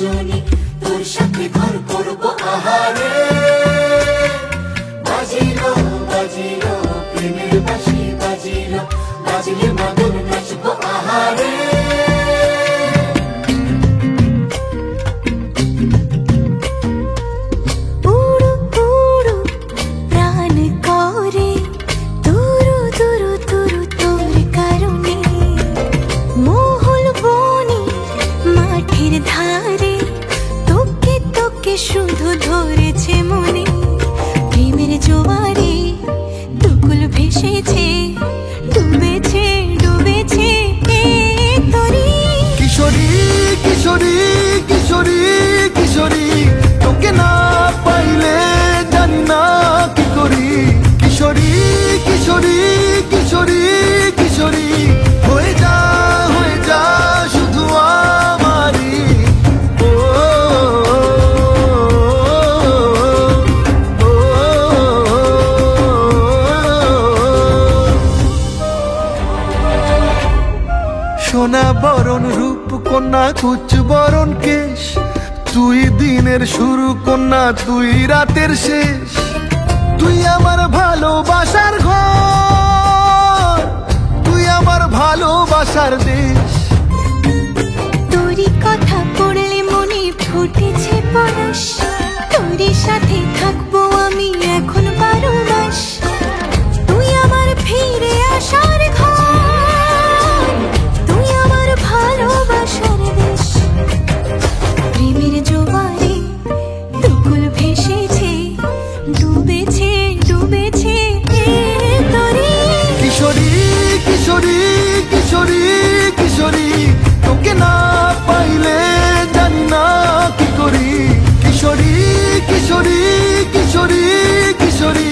দুজনে তোর সাথে ঘর করবো আহারে। বাজিলো বাজিলো প্রেমের বাঁশি বাজিলো, বাজিলে মাদল নাচবো আহারে। শুধু ধরেছে মনে প্রেমের জোয়ারে, দুকুল ভেসেছে ডুবেছে ডুবেছে তোরে। কিশোরী কিশোরী কিশোরী কিশোরী, তোকে না পাইলে জানি না কি করি। কিশোরী কিশোরী কিশোরী কিশোরী, হয়ে যা শুধু আমারই। সোনা বরণ রূপ কন্যা কুচ বরণ কেশ, তুই দিনের শুরু কন্যা তুই রাতের শেষ। তুই আমার ভালোবাসার ঘর, তুই আমার ভালোবাসার দেশ। তোরই কথা পড়লে মনে ফুটেছে পরশ, তোরই সাথে থাকবো আমি এখন 12 মাস। তুই আমার ফিরে আসার ঘর, তুই আমার ভালোবাসার দেশ। প্রেমের জোয়ারে দুকুল ভেসেছে ডুবেছে ডুবেছে তোরে। কিশোরী কিশোরী কিশোরী কিশোরী, তোকে না পাইলে জানি না কি করি। কিশোরী কিশোরী কিশোরী কিশোরী।